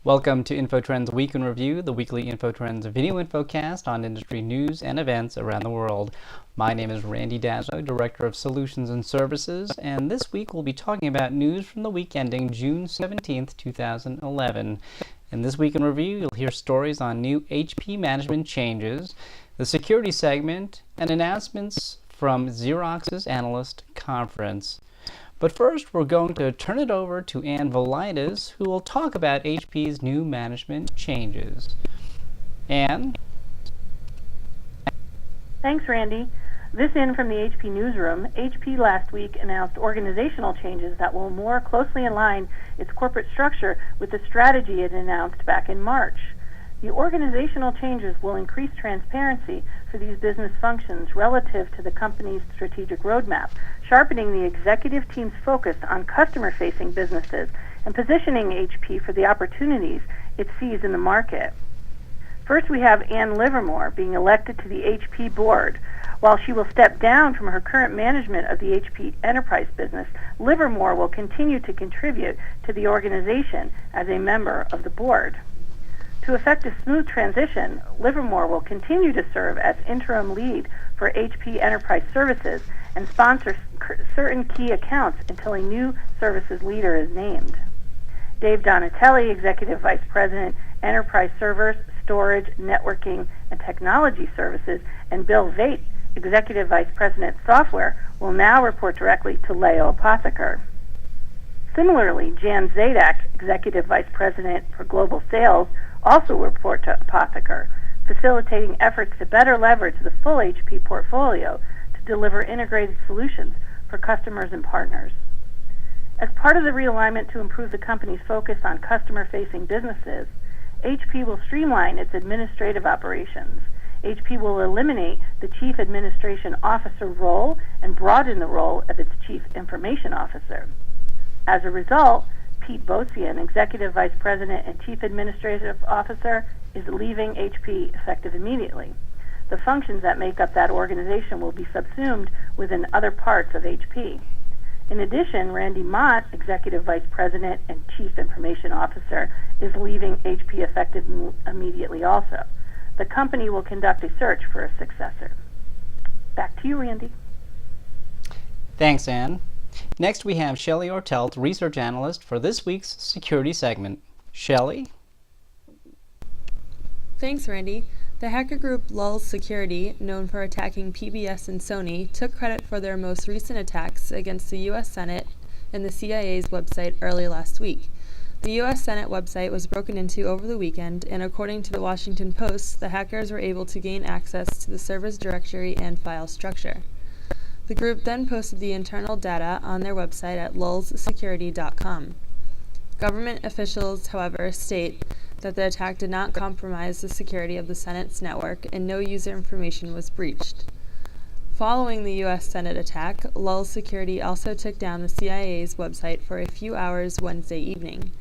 Welcome to InfoTrends Week in Review, the weekly InfoTrends video infocast on industry news and events around the world. My name is Randy Dazzo, Director of Solutions and Services, and this week we'll be talking about news from the week ending June 17th, 2011. In this Week in Review, you'll hear stories on new HP management changes, the security segment, and announcements from Xerox's Analyst conference. But first, we're going to turn it over to Ann Velitis, who will talk about HP's new management changes. Ann? Thanks, Randy. This in from the HP newsroom. HP last week announced organizational changes that will more closely align its corporate structure with the strategy it announced back in March. The organizational changes will increase transparency for these business functions relative to the company's strategic roadmap, sharpening the executive team's focus on customer-facing businesses and positioning HP for the opportunities it sees in the market. First, we have Ann Livermore being elected to the HP board. While she will step down from her current management of the HP enterprise business, Livermore will continue to contribute to the organization as a member of the board. To effect a smooth transition, Livermore will continue to serve as interim lead for HP Enterprise Services and sponsor certain key accounts until a new services leader is named. Dave Donatelli, Executive Vice President, Enterprise Servers, Storage, Networking, and Technology Services, and Bill Vait, Executive Vice President, Software, will now report directly to Leo Apotheker. Similarly, Jan Zadak, Executive Vice President for Global Sales, also will report to Apotheker, facilitating efforts to better leverage the full HP portfolio to deliver integrated solutions for customers and partners. As part of the realignment to improve the company's focus on customer-facing businesses, HP will streamline its administrative operations. HP will eliminate the Chief Administration Officer role and broaden the role of its Chief Information Officer. As a result, Pete Bozian, Executive Vice President and Chief Administrative Officer, is leaving HP effective immediately. The functions that make up that organization will be subsumed within other parts of HP. In addition, Randy Mott, Executive Vice President and Chief Information Officer, is leaving HP effective immediately also. The company will conduct a search for a successor. Back to you, Randy. Thanks, Ann. Next, we have Shelley Ortelt, Research Analyst for this week's Security segment. Shelley? Thanks, Randy. The hacker group Lulz Security, known for attacking PBS and Sony, took credit for their most recent attacks against the U.S. Senate and the CIA's website early last week. The U.S. Senate website was broken into over the weekend, and according to the Washington Post, the hackers were able to gain access to the server's directory and file structure. The group then posted the internal data on their website at lulzsecurity.com. Government officials, however, state that the attack did not compromise the security of the Senate's network and no user information was breached. Following the U.S. Senate attack, Lulz Security also took down the CIA's website for a few hours Wednesday evening.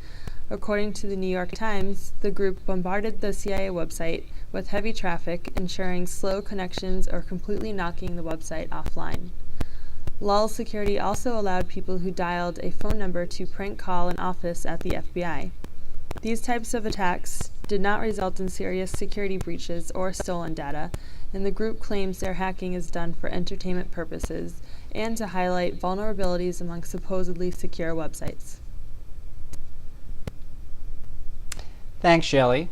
According to the New York Times, the group bombarded the CIA website with heavy traffic, ensuring slow connections or completely knocking the website offline. Lulz Security also allowed people who dialed a phone number to prank call an office at the FBI. These types of attacks did not result in serious security breaches or stolen data, and the group claims their hacking is done for entertainment purposes and to highlight vulnerabilities among supposedly secure websites. Thanks, Shelley.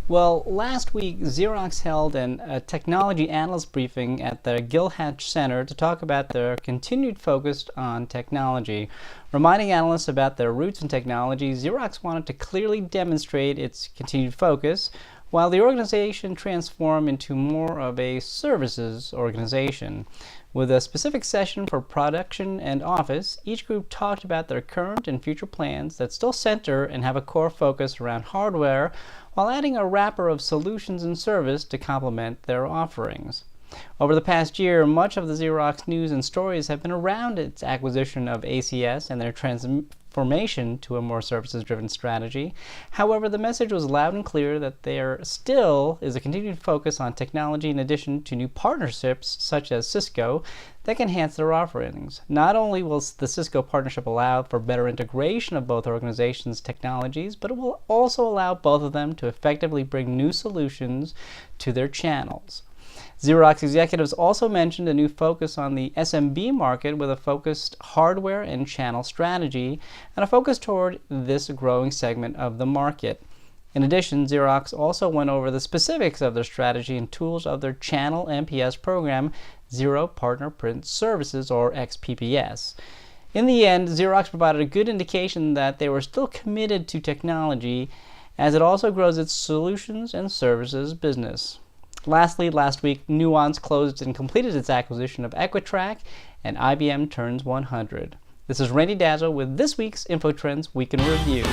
Well, last week, Xerox held a technology analyst briefing at the Gilhatch Center to talk about their continued focus on technology. Reminding analysts about their roots in technology, Xerox wanted to clearly demonstrate its continued focus, while the organization transformed into more of a services organization. With a specific session for production and office, each group talked about their current and future plans that still center and have a core focus around hardware, while adding a wrapper of solutions and service to complement their offerings. Over the past year, much of the Xerox news and stories have been around its acquisition of ACS and their transformation to a more services-driven strategy. However, the message was loud and clear that there still is a continued focus on technology in addition to new partnerships such as Cisco that can enhance their offerings. Not only will the Cisco partnership allow for better integration of both organizations' technologies, but it will also allow both of them to effectively bring new solutions to their channels. Xerox executives also mentioned a new focus on the SMB market with a focused hardware and channel strategy and a focus toward this growing segment of the market. In addition, Xerox also went over the specifics of their strategy and tools of their channel MPS program, Zero Partner Print Services, or XPPS. In the end, Xerox provided a good indication that they were still committed to technology as it also grows its solutions and services business. Lastly, last week, Nuance closed and completed its acquisition of Equitrack, and IBM turns 100. This is Randy Dazzle with this week's InfoTrends Week in Review.